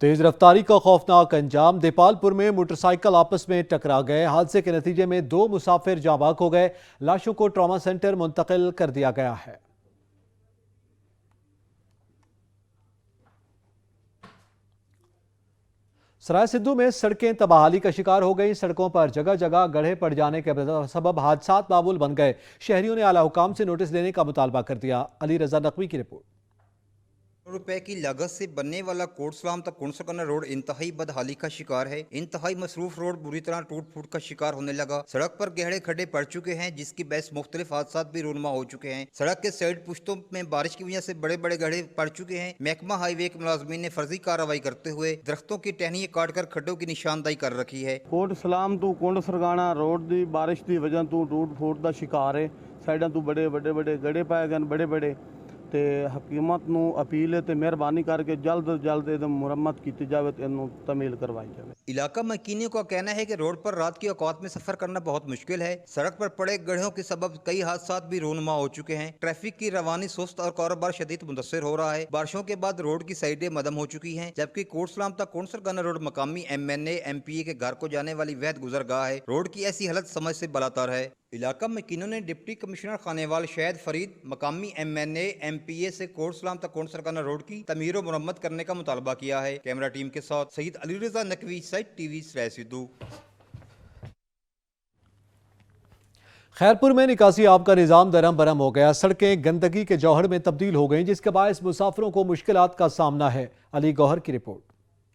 तेज रफ्तारी का खौफनाक अंजाम। देपालपुर में मोटरसाइकिल आपस में टकरा गए। हादसे के नतीजे में 2 मुसाफिर जाँ बाक हो गए। लाशों को ट्रॉमा सेंटर मुंतकिल कर दिया गया है। सराय सिद्धू में सड़कें तबाही का शिकार हो गई। सड़कों पर जगह जगह गड्ढे पड़ जाने के सबब हादसात मामूल बन गए। शहरियों ने आला हुकाम से नोटिस लेने का मुतालबा कर दिया। अली रजा नकवी की रिपोर्ट। रुपए की लागत से बनने वाला कोटसलाम तक कुंसकना रोड इंतहाई बदहाली का शिकार है। इंतहाई मसरूफ रोड बुरी तरह टूट फूट का शिकार होने लगा। सड़क पर गहरे खड्डे पड़ चुके हैं, जिसकी बहस मुख्तलिफ हादसा भी रूनमा हो चुके हैं। सड़क के साइड पुश्तों में बारिश की वजह से बड़े बड़े गड्ढे पड़ चुके हैं। महकमा हाईवे के मुलाजमीन ने फर्जी कार्रवाई करते हुए दरख्तों की टहनियां काट कर खड्डों की निशानदाही कर रखी है। कोटसलाम तू कुंड सरगाना रोड की बारिश की वजह तू टूट फूट का शिकार है। साइडा तू बड़े गड्ढे पाए गए बड़े ਤੇ ਹਕੂਮਤ ਨੂੰ ਅਪੀਲ ਹੈ ਤੇ ਮਿਹਰਬਾਨੀ ਕਰਕੇ जल्द ਤੋਂ जल्द ਇਹਦੀ ਮੁਰੰਮਤ ਕੀਤੀ ਜਾਵੇ ਤੇ ਇਹਨੂੰ ਤਮੀਲ ਕਰਵਾਈ ਜਾਵੇ। इलाका मकीनियों का कहना है कि रोड पर रात की औकात में सफर करना बहुत मुश्किल है। सड़क पर पड़े गड्ढों के सबब कई हादसा भी रूनुमा हो चुके हैं। ट्रैफिक की रवानी सुस्त और कारोबार शदीद मुदस्सिर हो रहा है। बारिशों के बाद रोड की साइडें मदम हो चुकी हैं, जबकि कोटसलाम तक कुंसरगाना रोड मकामी MNA MPA के घर को जाने वाली वहद गुजरगाह है। रोड की ऐसी हालत समझ से बलातर है। इलाका मकीनों ने डिप्टी कमिश्नर खानेवाल शहद फरीद मकामी MNA MPA से कोटसलाम तक कुंसरगाना रोड की तमीर और मुरम्मत करने का मुतालबा किया है। कैमरा टीम के साथ सईद अली रजा नकवी, साइट TV सराय सिद्धू। खैरपुर में निकासी आब का निज़ाम दरम बरम हो गया। सड़कें गंदगी के जौहर में तब्दील हो गईं, जिसके बायस मुसाफिरों को मुश्किलात का सामना है। अली गौहर की रिपोर्ट।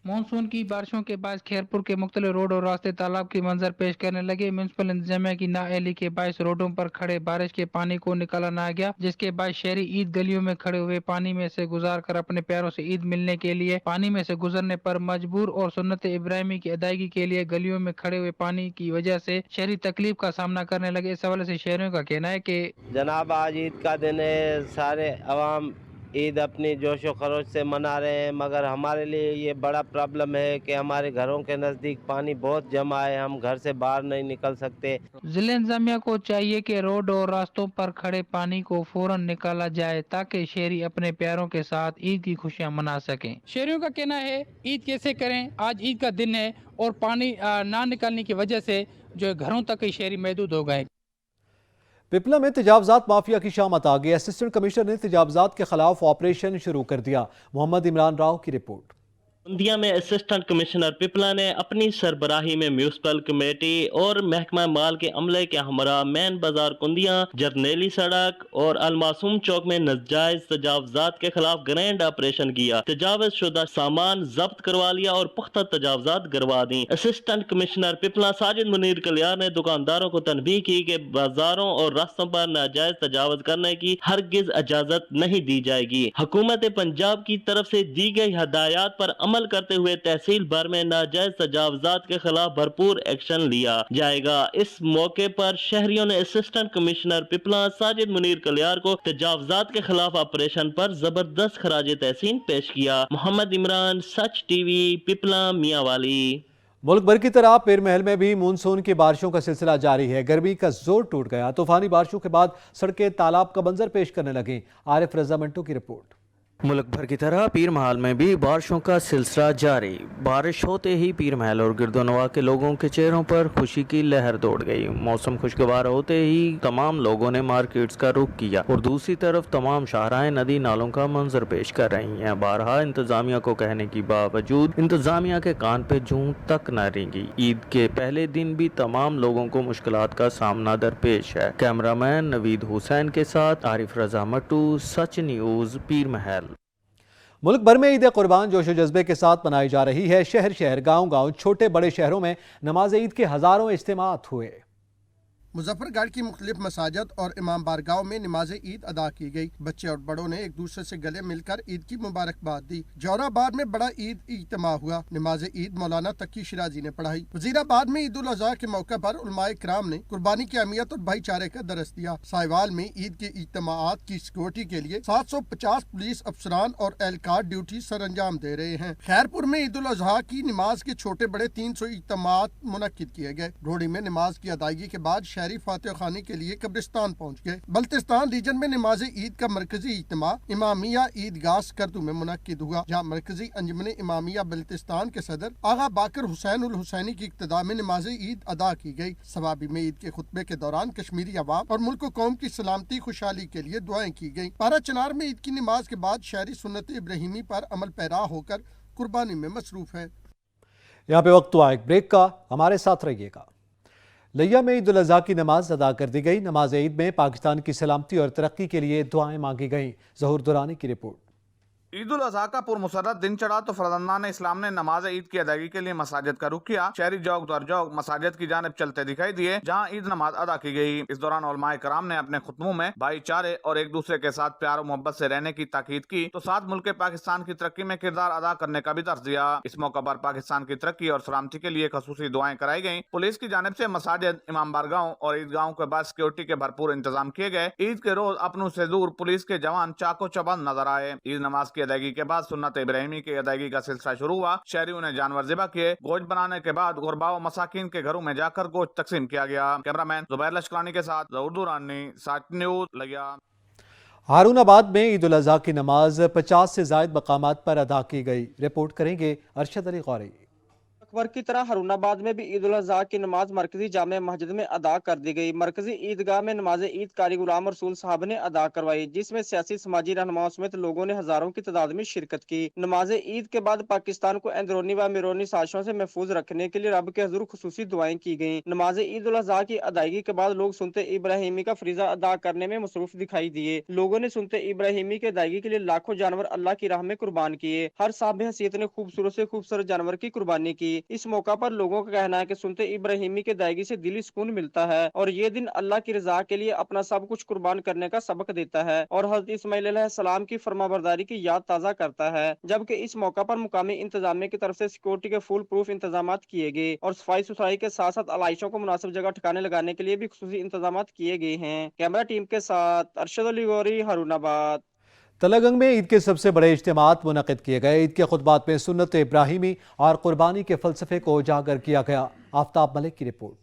मानसून की बारिशों के बाद खैरपुर के मुख्तलिफ रोड और रास्ते तालाब की मंजर पेश करने लगे। म्यूनसिपल इंतजामिया की नाअहली के बायस रोडों पर खड़े बारिश के पानी को निकाला ना गया, जिसके बाद शहरी ईद गलियों में खड़े हुए पानी में से गुजार कर अपने प्यारों से ईद मिलने के लिए पानी में से गुजरने पर मजबूर और सुन्नत इब्राहिमी की अदायगी के लिए गलियों में खड़े हुए पानी की वजह से शहरी तकलीफ का सामना करने लगे। इस हवाले से शहरियों का कहना है कि जनाब आज ईद का दिन है, सारे अवाम ईद अपनी जोशो खरोश से मना रहे हैं, मगर हमारे लिए ये बड़ा प्रॉब्लम है कि हमारे घरों के नज़दीक पानी बहुत जमा है, हम घर से बाहर नहीं निकल सकते। जिला इंतजामिया को चाहिए कि रोड और रास्तों पर खड़े पानी को फौरन निकाला जाए, ताकि शहरी अपने प्यारों के साथ ईद की खुशियां मना सकें। शहरियों का कहना है ईद कैसे करें, आज ईद का दिन है और पानी ना निकालने की वजह से जो घरों तक ही शहरी महदूद हो गए। पिपला में तजावजात माफिया की शामत आ गई। असिस्टेंट कमिश्नर ने तजावजात के खिलाफ ऑपरेशन शुरू कर दिया। मोहम्मद इमरान राव की रिपोर्ट। इंडिया में असिस्टेंट कमिश्नर पिपला ने अपनी सरबराही में म्यूनसिपल कमेटी और महकमा माल के अमले के हमरा मैन बाजार कुंदिया, जरनेली सड़क और अलमासूम चौक में नाजायज तजावजात के खिलाफ ग्रैंड ऑपरेशन किया। तजावज शुदा सामान जब्त करवा लिया और पुख्ता तजावजात करवा दी। असिस्टेंट कमिश्नर पिपला साजिद मुनीर कलियार ने दुकानदारों को तनबीह की कि बाजारों और रास्तों पर नाजायज तजावज करने की हरगिज इजाजत नहीं दी जाएगी। हुकूमत पंजाब की तरफ से दी गई हदायत पर अमल करते हुए तहसील भर में नाजायज तजावजात के खिलाफ भरपूर एक्शन लिया जाएगा। इस मौके पर शहरियों ने असिस्टेंट कमिश्नर पिपला साजिद मुनीर कलियार को तजावजात के खिलाफ ऑपरेशन पर जबरदस्त खराज तहसीन पेश किया। मोहम्मद इमरान, सच TV, पिपला मियांवाली। मुल्क भर की तरह पीर महल में भी मानसून की बारिशों का सिलसिला जारी है। गर्मी का जोर टूट गया। तूफानी बारिशों के बाद सड़कें तालाब का मंजर पेश करने लगी। आरिफ रजा मंटू की रिपोर्ट। मुल्क भर की तरह पीर महल में भी बारिशों का सिलसिला जारी। बारिश होते ही पीर महल और गिरदोनवा के लोगों के चेहरों पर खुशी की लहर दौड़ गई। मौसम खुशगवार होते ही तमाम लोगों ने मार्केट्स का रुख किया और दूसरी तरफ तमाम शाहराएं नदी नालों का मंजर पेश कर रही हैं। बारहा इंतजामिया को कहने की बावजूद इंतजामिया के कान पे जूं तक न रेंगी। ईद के पहले दिन भी तमाम लोगों को मुश्किलात का सामना दरपेश है। कैमरामैन नवीद हुसैन के साथ आरिफ रजा मट्टू, सच न्यूज़, पीर महल। मुल्क भर में ईद कुर्बान जोशो जज्बे के साथ मनाई जा रही है। शहर शहर, गांव गांव, छोटे बड़े शहरों में नमाज ईद के हजारों इज्तिमात हुए। मुजफ्फरगढ़ की मुख्तलिफ मसाजिद और इमाम बारगाह में नमाज ईद अदा की गई। बच्चे और बड़ों ने एक दूसरे से गले मिलकर ईद की मुबारकबाद दी। जौहराबाद में बड़ा ईद इज्तिमा हुआ। नमाज ईद मौलाना तकी शिराजी ने पढ़ाई। वजीराबाद में ईद उल अजहा के मौके पर उलमाए किराम ने कुर्बानी की अहमियत और भाईचारे का दरस दिया। साहिवाल में ईद के इज्तिमात की सिक्योरिटी के लिए 750 पुलिस अफसरान और एहलकार ड्यूटी सर अंजाम दे रहे हैं। खैरपुर में ईद उल अजहा की नमाज के छोटे बड़े 300 इज्तिमात मुनक्किद किए गए। ढोड़ी में नमाज की अदायगी के बाद शहरी फातिह खानी के लिए कब्रिस्तान पहुँच गए। बल्तिस्तान रीजन में नमाज ईद का मरकजी इज्तिमा इमामिया ईदगाह स्कर्दू में मुनक्किद हुआ, जहाँ मरकजी अंजुमन इमामिया बल्तिस्तान के सदर आगा बाकर हुसैन उल हुसैनी की इक्तदा में नमाज ईद अदा की गई। सवाबी में ईद के खुतबे के दौरान कश्मीरी अवाम और मुल्क कौम की सलामती खुशहाली के लिए दुआएं की गई। पारा चनार में ईद की नमाज के बाद शहरी सुन्नत इब्राहिमी पर अमल पैरा होकर कुर्बानी में मसरूफ है। यहाँ पे वक्त हुआ एक ब्रेक का, हमारे साथ रहिएगा। लिया में ईद उल अज़हा की नमाज अदा कर दी गई। नमाज ईद में पाकिस्तान की सलामती और तरक्की के लिए दुआएं मांगी गईं। ज़हूर दुरानी की रिपोर्ट। ईद उल अज़हा का पुरमसरत दिन चढ़ा तो फरजंदान इस्लाम ने नमाज ईद की अदायगी के लिए मसाजिद का रुख किया। शहरी जौक दर जौक मसाजिद की जानिब चलते दिखाई दिए, जहाँ ईद नमाज अदा की गई। इस दौरान उलमाए कराम ने अपने खुतबों में भाईचारे और एक दूसरे के साथ प्यार और मोहब्बत से रहने की ताकीद की, तो साथ मुल्क पाकिस्तान की तरक्की में किरदार अदा करने का भी दर्ज दिया। इस मौका पर पाकिस्तान की तरक्की और सलामती के लिए खसूसी दुआएं कराई गयी। पुलिस की जानिब से मसाजिद, इमाम बारगाहों और ईदगाहों के बाद सिक्योरिटी के भरपूर इंतजाम किए गए। ईद के रोज अपनों से दूर पुलिस के जवान चाको चबंद नजर आए। ईद नमाज की अदायगी के बाद सुन्नत इब्राहिमी की अदायगी का सिलसिला शुरू हुआ। शहरियों ने जानवर ज़िबा किए। गोश्त बनाने के बाद गुरबा व मसाकीन के घरों में जाकर गोश्त तकसीम किया गया। कैमरामैन जुबैर लश्करानी के साथ ज़हूर दुरानी, साच न्यूज़, लिया। हारूनाबाद में ईद उल अज़हा की नमाज 50 से ज़ायद मकामात पर अदा की गई। रिपोर्ट करेंगे अरशद अली गौरी। अकबर की तरह हारूनाबाद में भी ईद उल अज़हा की नमाज मरकजी जामे मस्जिद में अदा कर दी गई। मरकजी ईदगाह में नमाज ईद कारी गुलाम रसूल साहब ने अदा करवाई, जिसमें सियासी समाजी रहनुमाओं समेत लोगों ने हजारों की तादाद में शिरकत की। नमाज ईद के बाद पाकिस्तान को अंदरूनी व मिरोनी साजिशों से महफूज रखने के लिए रब के हुजूर खुसूसी दुआएं की गयी। नमाज ईद उल अज़हा की अदायगी के बाद लोग सुनते इब्राहिमी का फरीजा अदा करने में मसरूफ दिखाई दिए। लोगों ने सुनते इब्राहिमी की अदायगी के लिए लाखों जानवर अल्लाह की राह में कुर्बान किए। हर साहब हैसियत ने खूबसूरत से खूबसूरत जानवर की कुर्बानी की। इस मौका पर लोगों का कहना है कि सुनते इब्राहिमी के अदायगी से दिली सुकून मिलता है और ये दिन अल्लाह की रजा के लिए अपना सब कुछ कुर्बान करने का सबक देता है और हज़रत इस्माइल अलैहिस्सलाम की फरमाबरदारी की याद ताज़ा करता है। जबकि इस मौका पर मुकामी इंतजामिया की तरफ से सिक्योरिटी के फुल प्रूफ इंतजाम किए गए और सफाई सुथराई के साथ साथ अलाइशों को मुनासिब जगह ठिकाने लगाने के लिए भी खुसूसी इंतजाम किए गए हैं। कैमरा टीम के साथ अरशद अली गौरी, हारूनाबाद। तलागंग में ईद के सबसे बड़े इज्तिमात मुनक़िद किए गए। ईद के खुतबात में सुन्नत इब्राहिमी और कुर्बानी के फ़लसफ़े को उजागर किया गया। आफ्ताब मलिक की रिपोर्ट।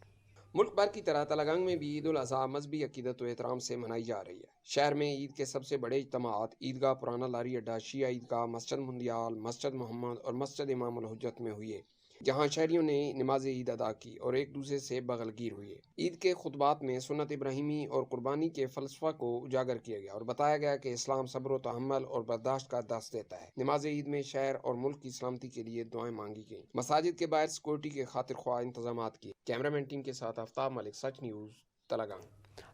मुल्क भर की तरह तलागंग में भी ईद उल अज़हा मजहबी अकीदत व एहतराम से मनाई जा रही है। शहर में ईद के सबसे बड़े इज्तिमात ईदगाह पुराना लारी अड्डा, शिया ईदगाह, मस्जिद मुंदियाल, मस्जिद मोहम्मद और मस्जिद इमाम उल हुज्जत में हुए, जहाँ शहरियों ने नमाज ईद अदा की और एक दूसरे से बगलगीर हुए। ईद के खुतबात में सुन्नत इब्राहिमी और कुर्बानी के फ़लसफ़ा को उजागर किया गया और बताया गया कि इस्लाम सब्र व तहम्मुल और बर्दाश्त का दर्स देता है। नमाज ईद में शहर और मुल्क की सलामती के लिए दुआएं मांगी गईं। मसाजिद के बाहर सिक्योरिटी के खातिर ख्वाह इंतजाम किए। कैमरामैन टीम के साथ आफ्ताब मलिक, सच न्यूज़, तलागंग।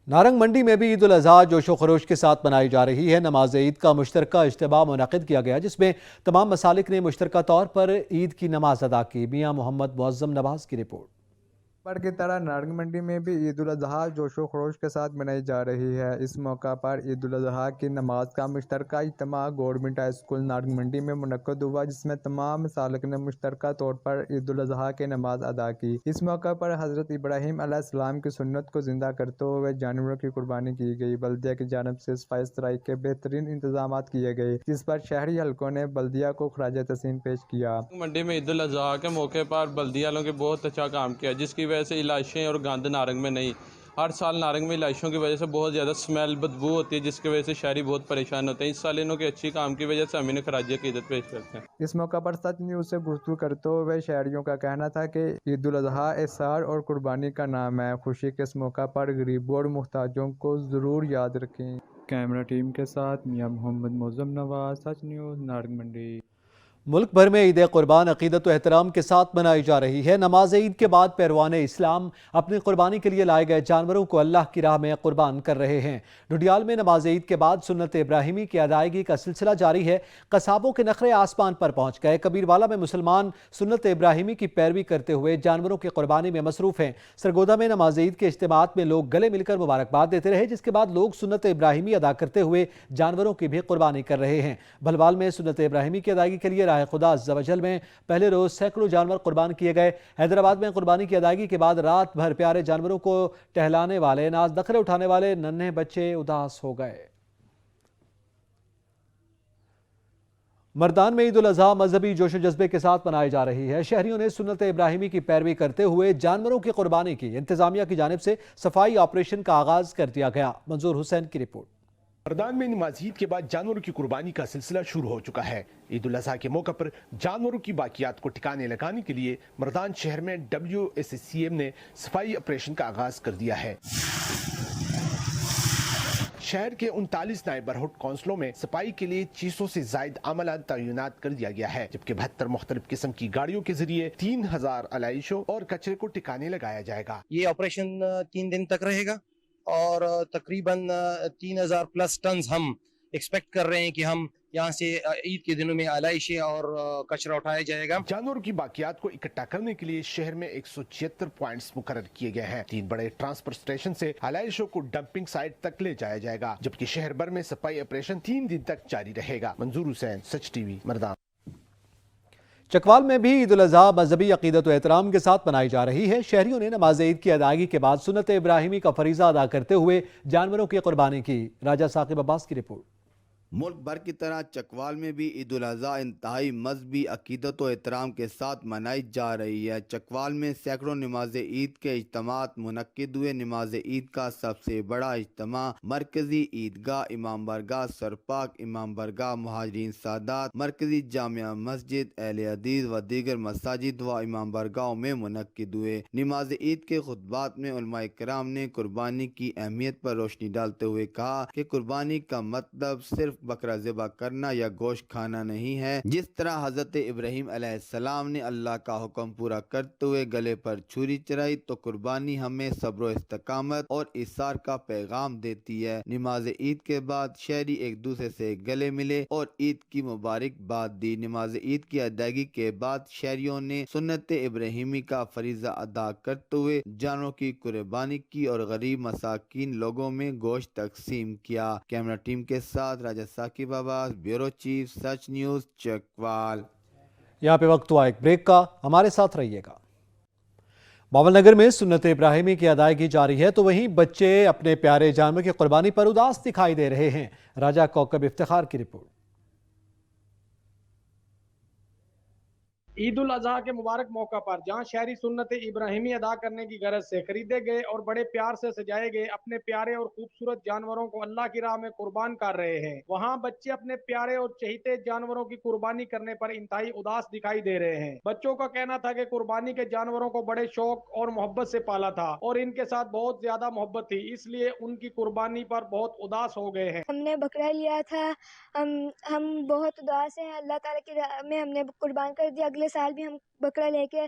नारंग मंडी में भी ईद उल अज़हा जोशो खरोश के साथ मनाई जा रही है। नमाज ईद का मुश्तरका इज्तिमा मुनक़िद किया गया, जिसमें तमाम मसालिक ने मुश्तरका तौर पर ईद की नमाज अदा की। मियाँ मोहम्मद मुअज़्ज़म नवाज की रिपोर्ट। पर की तरह नारंग मंडी में भी ईद उल अज़हा जोशो खरोश के साथ मनाई जा रही है। इस मौका पर ईद उल अज़हा की नमाज का मुश्तरका इज्तिमा गवर्नमेंट हाई स्कूल नारंग मंडी में मुनक़्क़द हुआ, जिसमें तमाम मसालिक ने मुश्तरका तौर पर ईद उल अज़हा की नमाज अदा की। इस मौका पर हज़रत इब्राहीम अलैहिस्सलाम की सुन्नत को ज़िंदा करते हुए जानवरों की कुर्बानी की गई। बल्दिया की जानिब से सफाई सुथराई के बेहतरीन इंतजाम किए गए, जिस पर शहरी हल्कों ने बल्दिया को खराज तहसीन पेश किया। मंडी में ईद उल अज़हा के मौके पर बल्दिया वालों ने बहुत अच्छा काम किया, जिसकी वजह से इलाइशें और गंद नारंग में नहीं। हर साल नारंग में इलाइशों की वजह से बहुत ज़्यादा स्मेल बदबू होती है, जिसकी वजह से शहरी बहुत परेशान होते हैं। इस साल इन्हों के अच्छी काम की वजह से हम इन्हें खराज अक़ीदत पेश करते हैं। इस मौका पर सच न्यूज़ से गुफ्तगू करते हुए शहरियों का कहना था कि ईद उल अज़हा एहसार और कुर्बानी का नाम है। खुशी के इस मौका पर गरीबों और मुहताजों को ज़रूर याद रखें। कैमरा टीम के साथ मियाँ मोहम्मद मुअज़्ज़म नवाज, सच न्यूज़, नारंग मंडी। मुल्क भर में ईद कुर्बान अक़ीदत व एहतराम के साथ मनाई जा रही है। नमाज ईद के बाद पैरवान इस्लाम अपनी कुर्बानी के लिए लाए गए जानवरों को अल्लाह की राह में कुर्बान कर रहे हैं। डुडियाल में नमाज ईद के बाद सुन्नत इब्राहिमी की अदायगी का सिलसिला जारी है। कसाबों के नखरे आसमान पर पहुँच गए। कबीरवाला में मुसलमान सुन्नत इब्राहिमी की पैरवी करते हुए जानवरों की कुर्बानी में मसरूफ़ हैं। सरगोदा में नमाज ईद के इज्तिमात में लोग गले मिलकर मुबारकबाद देते रहे, जिसके बाद लोग सुन्नत इब्राहिमी अदा करते हुए जानवरों की भी कुर्बानी कर रहे हैं। भलवाल में सुन्नत इब्राहिमी की अदायगी के लिए राह खुदा अज़्ज़ व जल में पहले रोज सैकड़ों जानवर कुर्बान किए गए। हैदराबाद में कुर्बानी की अदायगी के बाद रात भर प्यारे जानवरों को टहलाने वाले, नाज नखरे उठाने वाले नन्हे बच्चे उदास हो गए। مردان میں عید الاضحیٰ مذہبی جوش و جذبے کے ساتھ منائی جا رہی ہے۔ شہریوں نے سنت ابراہیمی کی پیروی کرتے ہوئے جانوروں کی قربانی کی۔ انتظامیہ کی جانب سے صفائی آپریشن کا آغاز کر دیا گیا۔ منظور حسین کی رپورٹ۔ مردان میں نماز عید کے بعد جانوروں کی قربانی کا سلسلہ شروع ہو چکا ہے۔ عید الاضحیٰ کے موقع پر جانوروں کی باقیات کو ٹھکانے لگانے کے لیے مردان شہر میں WSCM نے صفائی آپریشن کا آغاز کر دیا ہے۔ شہر کے 39 نائبرہڈ کونسلوں میں صفائی کے لیے 600 سے زائد عملہ تعینات کر دیا گیا ہے، جبکہ 72 مختلف قسم کی گاڑیوں کے ذریعے 3000 علائشوں اور کچرے کو ٹھکانے لگایا جائے گا۔ یہ آپریشن 3 دن تک رہے گا اور تقریباً 3000 پلس ٹنز ہم ایکسپیکٹ کر رہے ہیں کہ ہم یہاں سے عید کے دنوں میں علائشیں اور کچرا اٹھایا جائے گا۔ جانوروں کی باقیات کو اکٹھا کرنے کے لیے شہر میں 176 پوائنٹس مقرر کیے گئے ہیں۔ 3 بڑے ٹرانسفر اسٹیشن سے علائشوں کو ڈمپنگ سائٹ تک لے جایا جائے گا، جبکہ شہر بھر میں صفائی آپریشن 3 دن تک جاری رہے گا۔ منظور حسین، سچ ٹی وی، مردان۔ چکوال میں بھی عید الاضحیٰ مذہبی عقیدت و احترام کے ساتھ منائی جا رہی ہے۔ شہریوں نے نماز عید کی ادائیگی کے بعد سنت ابراہیمی کا فریضہ ادا کرتے ہوئے جانوروں کی قربانی کی۔ راجہ ثاقب عباس کی رپورٹ۔ ملک بھر کی طرح چکوال میں بھی عید الاضحیٰ انتہائی مذہبی عقیدت و احترام کے ساتھ منائی جا رہی ہے۔ چکوال میں سینکڑوں نماز عید کے اجتماعات منعقد ہوئے۔ نماز عید کا سب سے بڑا اجتماع مرکزی عیدگاہ امام بارگاہ سرپاک، امام بارگاہ مہاجرین سادات، مرکزی جامع مسجد، اہل حدیث و دیگر مساجد و امام بارگاہوں میں منعقد ہوئے۔ نماز عید کے خطبات میں علماء کرام نے قربانی کی اہمیت پر روشنی ڈالتے ہوئے کہا کہ قربانی کا مطلب صرف بکرا ذبح کرنا یا گوشت کھانا نہیں ہے۔ جس طرح حضرت ابراہیم علیہ السلام نے اللہ کا حکم پورا کرتے ہوئے گلے پر چھری چلائی، تو قربانی ہمیں صبر و استقامت اور ایثار کا پیغام دیتی ہے۔ نماز عید کے بعد شہری ایک دوسرے سے گلے ملے اور عید کی مبارکباد دی۔ نماز عید کی ادائیگی کے بعد شہریوں نے سنت ابراہیمی کا فریضہ ادا کرتے ہوئے جانوروں کی قربانی کی اور غریب مساکین لوگوں میں گوشت تقسیم کیا۔ کیمرہ ٹیم کے ساتھ راجہ ثاقب عباس، بیورو چیف، سچ نیوز، چکوال۔ یہاں پہ وقت ہوا ایک بریک کا، ہمارے ساتھ رہیے گا۔ باول نگر میں سنت ابراہیمی کی ادائیگی جاری ہے، تو وہیں بچے اپنے پیارے جانور کی قربانی پر اداس دکھائی دے رہے ہیں۔ راجہ کوکب افتخار کی رپورٹ۔ عید الاضحیٰ کے مبارک موقع پر جہاں شہری سنت ابراہیمی ادا کرنے کی غرض سے خریدے گئے اور بڑے پیار سے سجائے گئے اپنے پیارے اور خوبصورت جانوروں کو اللہ کی راہ میں قربان کر رہے ہیں، وہاں بچے اپنے پیارے اور چہیتے جانوروں کی قربانی کرنے پر انتہائی اداس دکھائی دے رہے ہیں۔ بچوں کا کہنا تھا کہ قربانی کے جانوروں کو بڑے شوق اور محبت سے پالا تھا اور ان کے ساتھ بہت زیادہ محبت تھی، اس لیے ان کی قربانی پر بہت اداس ہو گئے ہیں۔ ہم نے بکرا لیا تھا، ہم بہت اداس ہیں، اللہ تعالیٰ کی راہ میں ہم نے قربان کر دیا، اگلے سال بھی ہم بکرا لے کے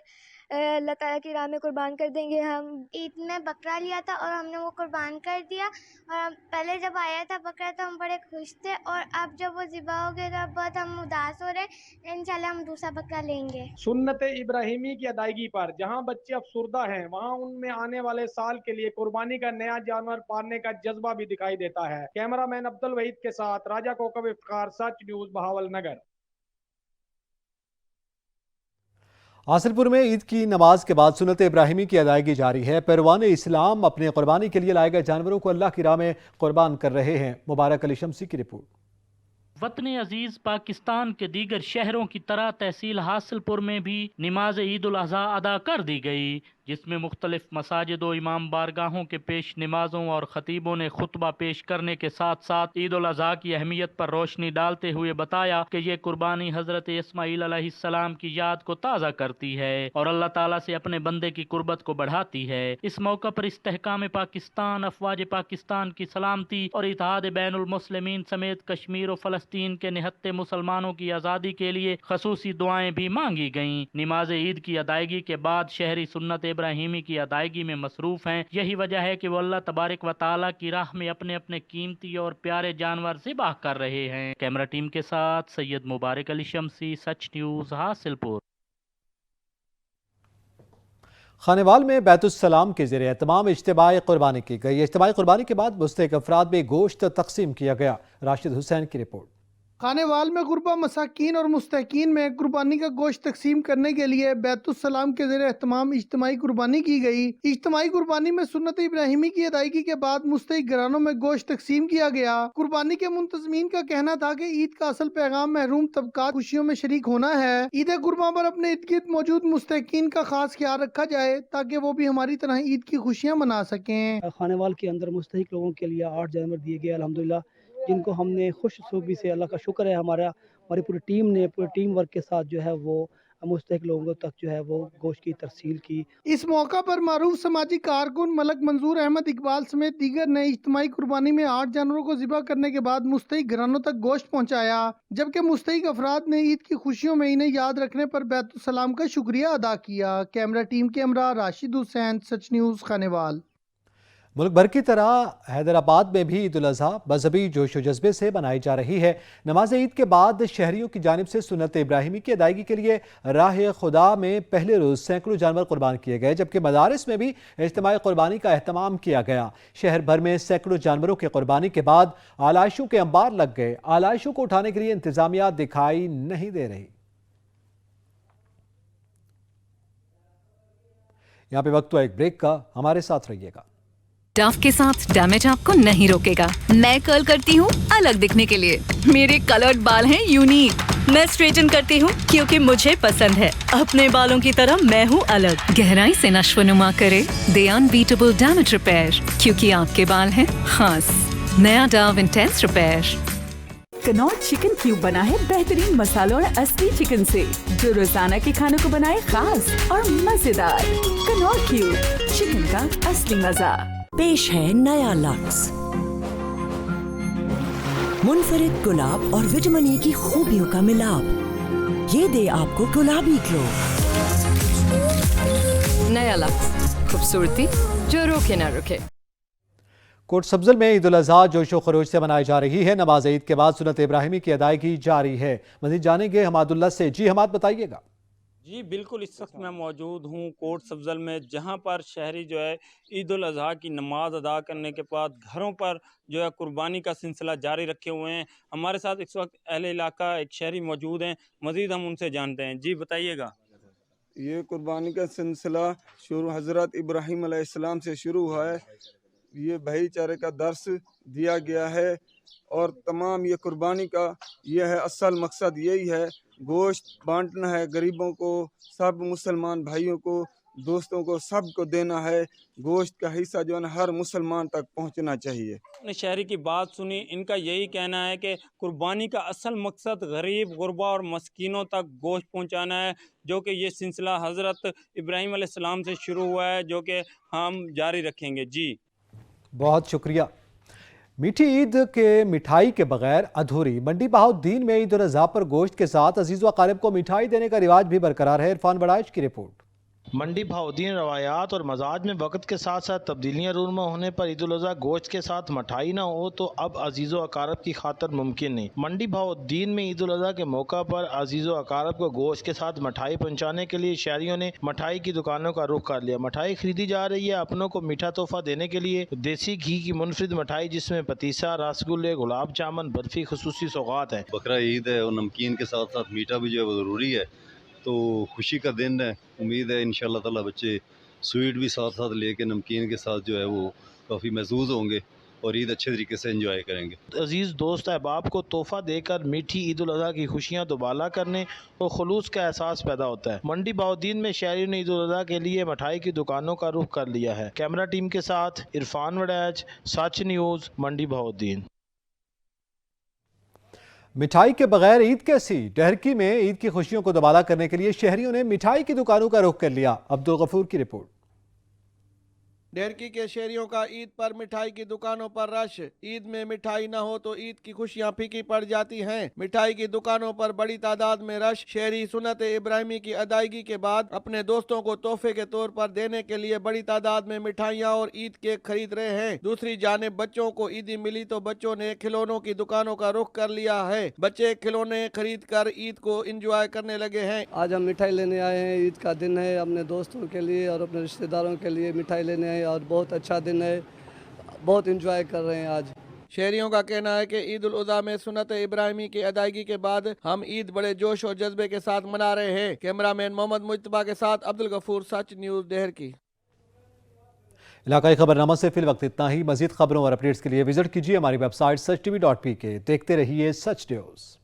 اللہ تعالیٰ کی راہ میں قربان کر دیں گے۔ ہم عید میں بکرا لیا تھا اور ہم نے وہ قربان کر دیا، اور پہلے جب آیا تھا بکرا تو ہم بڑے خوش تھے، اور اب جب وہ ذبح ہو گیا تو اب بہت ہم اداس ہو رہے ہیں۔ انشاءاللہ ہم دوسرا بکرا لیں گے۔ سنت ابراہیمی کی ادائیگی پر جہاں بچے افسردہ ہیں، وہاں ان میں آنے والے سال کے لیے قربانی کا نیا جانور پالنے کا جذبہ بھی دکھائی دیتا ہے۔ کیمرہ مین عبد الوحید کے ساتھ راجہ کوکب افتخار، سچ نیوز، بہاول نگر۔ حاصل پور میں عید کی نماز کے بعد سنت ابراہیمی کی ادائیگی جاری ہے۔ پیروان اسلام اپنے قربانی کے لیے لائے گئے جانوروں کو اللہ کی راہ میں قربان کر رہے ہیں۔ مبارک علی شمسی کی رپورٹ۔ وطن عزیز پاکستان کے دیگر شہروں کی طرح تحصیل حاصل پور میں بھی نماز عید الاضحیٰ ادا کر دی گئی، جس میں مختلف مساجد و امام بارگاہوں کے پیش نمازوں اور خطیبوں نے خطبہ پیش کرنے کے ساتھ ساتھ عید الاضحیٰ کی اہمیت پر روشنی ڈالتے ہوئے بتایا کہ یہ قربانی حضرت اسماعیل علیہ السلام کی یاد کو تازہ کرتی ہے اور اللہ تعالیٰ سے اپنے بندے کی قربت کو بڑھاتی ہے۔ اس موقع پر استحکام پاکستان، افواج پاکستان کی سلامتی اور اتحاد بین المسلمین سمیت کشمیر و فلسطین کے نہتے مسلمانوں کی آزادی کے لیے خصوصی دعائیں بھی مانگی گئیں۔ نماز عید کی ادائیگی کے بعد شہری سنت ابراہیمی کی ادائیگی میں مصروف ہیں، یہی وجہ ہے کہ وہ اللہ تبارک و تعالیٰ کی راہ میں اپنے اپنے قیمتی اور پیارے جانور ذبح کر رہے ہیں۔ کیمرہ ٹیم کے ساتھ سید مبارک علی شمسی، سچ نیوز، حاصل پور۔ خانیوال میں بیت السلام کے زیر اہتمام اجتماعی قربانی کی گئی۔ اجتماعی قربانی کے بعد مستحق افراد میں گوشت تقسیم کیا گیا۔ راشد حسین کی رپورٹ۔ खानेवाल में गुरबा मसाकीन और मुस्तहकीन में कुर्बानी का गोश्त तकसीम करने के लिए बैतुस्सलाम के ज़ेरे एहतमाम इज्तिमाई कुर्बानी की गई। इज्तिमाई कुर्बानी में सुन्नत इब्राहिमी की अदायगी के बाद मुस्तहिक घरानों में गोश्त तकसीम किया गया। कुर्बानी के मुंतज़मीन का कहना था कि ईद का असल पैगाम महरूम तबकात खुशियों में शरीक होना है। ईद कुर्बान पर अपने इर्द गिर्द मौजूद मुस्तहकीन का खास ख्याल रखा जाए ताकि वो भी हमारी तरह ईद की खुशियाँ मना सकें। खानेवाल के अंदर मुस्तहिक लोगों के लिए 8 जानवर दिए गए अल्हम्दुलिल्लाह, जिनको हमने खुशसूबी से, अल्लाह का शुक्र है, हमारी पूरी टीम ने पूरे टीम वर्क के साथ जो है वो मुस्तहिक लोगों तक जो है वो गोश्त की तरसील की। इस मौका पर मारूफ समाजी कारकुन मलक मंजूर अहमद इकबाल समेत दीगर ने इज्तिमाई कुर्बानी में 8 जानवरों को ज़िबा करने के बाद मुस्तहिक घरानों तक गोश्त पहुँचाया, जबकि मुस्तहिक अफराद ने ईद की खुशियों में इन्हें याद रखने पर बैतुस्सलाम का शुक्रिया अदा किया। कैमरा टीम के हमरा राशिद हुसैन, सच न्यूज़, खानेवाल। मुल्क भर की तरह हैदराबाद में भी ईद उल अज़हा मजहबी जोश व जज्बे से मनाई जा रही है। नमाज ईद के बाद शहरियों की जानिब से सुन्नत इब्राहिमी की अदायगी के लिए राह खुदा में पहले रोज़ सैकड़ों जानवर कुर्बान किए गए, जबकि मदारिस में भी इज्तिमाई कुर्बानी का अहतमाम किया गया। शहर भर में सैकड़ों जानवरों की कुर्बानी के बाद आलाइशों के अंबार लग गए। आलाइशों को उठाने के लिए इंतजामिया दिखाई नहीं दे रही। यहाँ पे वक्त हुआ एक ब्रेक का, हमारे साथ रहिएगा। डव के साथ डैमेज आपको नहीं रोकेगा। मैं कर्ल करती हूँ अलग दिखने के लिए। मेरे कलर्ड बाल हैं यूनिक। मैं स्ट्रेटन करती हूँ क्योंकि मुझे पसंद है। अपने बालों की तरह मैं हूँ अलग। गहराई से नश्व-नुमा करे दे अनबीटेबल डैमेज रिपेयर, क्योंकि आपके बाल हैं खास। नया Dove intense repair. Kannauj chicken cube बना है बेहतरीन मसालों और असली चिकन से, जो रोजाना के खानों को बनाए खास और मजेदार। कनौज क्यूब, चिकन का असली मजा। पेश है नया लक्स, मुनफरिद गुलाब और विटामिन ई की खूबियों का मिलाप। ये दे आपको गुलाबी ग्लो। नया लक्स, खूबसूरती जो रोके ना रुके। कोट सब्जल में ईद उल अज़हा जोशो खरोश से मनाई जा रही है। नमाज ईद के बाद सुन्नत इब्राहिमी की अदायगी जारी है। मज़ीद जानेंगे हमादुल्लाह से। जी हमाद, बताइएगा। जी बिल्कुल, इस वक्त मैं मौजूद हूँ कोट सब्जल में, जहाँ पर शहरी जो है ईद उल अज़हा की नमाज अदा करने के बाद घरों पर जो है कुर्बानी का सिलसिला जारी रखे हुए हैं। हमारे साथ इस वक्त अहले इलाका एक शहरी मौजूद हैं, मज़ीद हम उनसे जानते हैं। जी बताइएगा। ये कुर्बानी का सिलसिला शुरू हज़रत इब्राहीम अलैहिस्सलाम से शुरू हुआ है। ये भाईचारे का दर्स दिया गया है और तमाम ये कुर्बानी का ये है असल मकसद यही है, गोश्त बांटना है गरीबों को, सब मुसलमान भाइयों को, दोस्तों को, सब को देना है। गोश्त का हिस्सा जो है ना हर मुसलमान तक पहुंचना चाहिए। अपने शहरी की बात सुनी, इनका यही कहना है कि कुर्बानी का असल मकसद गरीब, गुरबा और मस्कीनों तक गोश्त पहुंचाना है, जो कि ये सिलसिला हज़रत इब्राहीम अलैहिस्सलाम से शुरू हुआ है, जो कि हम जारी रखेंगे। जी बहुत शुक्रिया। मीठी ईद के मिठाई के बगैर अधूरी। मंडी बहाउद्दीन में ईद उल अज़हा पर गोश्त के साथ अजीज़ व अकारिब को मिठाई देने का रिवाज भी बरकरार है। इरफान बड़ाइश की रिपोर्ट। मंडी बहाउद्दीन रवायात और मजाज में वक्त के साथ साथ तब्दीलियाँ रूनमा होने पर ईद उल अज़हा गोश्त के साथ मिठाई ना हो तो अब अजीज़ व अकारिब की खातर मुमकिन नहीं। मंडी बहाउद्दीन में ईद उल अज़हा के मौका पर अजीज़ व अकारिब को गोश्त के साथ मिठाई पहुँचाने के लिए शहरियों ने मिठाई की दुकानों का रुख कर लिया। मिठाई खरीदी जा रही है अपनों को मीठा तोहफा देने के लिए। देसी घी की मुनफरिद मिठाई जिसमें पतीसा, रसगुल्ले, गुलाब जामुन, बर्फी खुसूसी सौगात है। बकरा ईद है और नमकीन के साथ साथ मीठा भी जो है वो ज़रूरी है, तो खुशी का दिन है। उम्मीद है इंशाल्लाह ताला बच्चे स्वीट भी साथ साथ लेके नमकीन के साथ जो है वो काफ़ी महसूस होंगे और ईद अच्छे तरीके से एंजॉय करेंगे। अजीज़ दोस्त अहबाब को तोहफा देकर मीठी ईद उल अज़हा की खुशियाँ दुबाला करने और खुलूस का एहसास पैदा होता है। मंडी बहाउद्दीन में शहरियों ने ईद उल अज़हा के लिए मिठाई की दुकानों का रुख कर लिया है। कैमरा टीम के साथ इरफान वड़ैच, सच न्यूज़, मंडी बहाउद्दीन। मिठाई के बगैर ईद कैसी? डहरकी में ईद की खुशियों को दुबाला करने के लिए शहरियों ने मिठाई की दुकानों का रुख कर लिया। अब्दुल गफूर की रिपोर्ट। डेरकी के शहरियों का ईद पर मिठाई की दुकानों पर रश। ईद में मिठाई न हो तो ईद की खुशियां फीकी पड़ जाती हैं। मिठाई की दुकानों पर बड़ी तादाद में रश। शहरी सुन्नत इब्राहिमी की अदायगी के बाद अपने दोस्तों को तोहफे के तौर पर देने के लिए बड़ी तादाद में मिठाइयां और ईद केक खरीद रहे हैं। दूसरी जानिब बच्चों को ईदी मिली तो बच्चों ने खिलौनों की दुकानों का रुख कर लिया है। बच्चे खिलौने खरीद कर ईद को एंजॉय करने लगे हैं। आज हम मिठाई लेने आए हैं, ईद का दिन है, अपने दोस्तों के लिए और अपने रिश्तेदारों के लिए मिठाई लेने आए और बहुत अच्छा दिन है, बहुत एंजॉय कर रहे हैं आज। शहरियों का कहना है कि ईद उल अज़हा में सुन्नत इब्राहिमी की अदायगी के बाद हम ईद बड़े जोश और जज्बे के साथ मना रहे हैं। कैमरामैन मोहम्मद मुज्तबा के साथ अब्दुल गफूर, सच न्यूज़ देहर की। इलाकाई खबरनामा से फिल वक्त इतना ही। मजीद खबरों और अपडेट्स के लिए विजिट कीजिए हमारी वेबसाइट sach tv.pk। देखते रहिए सच न्यूज़।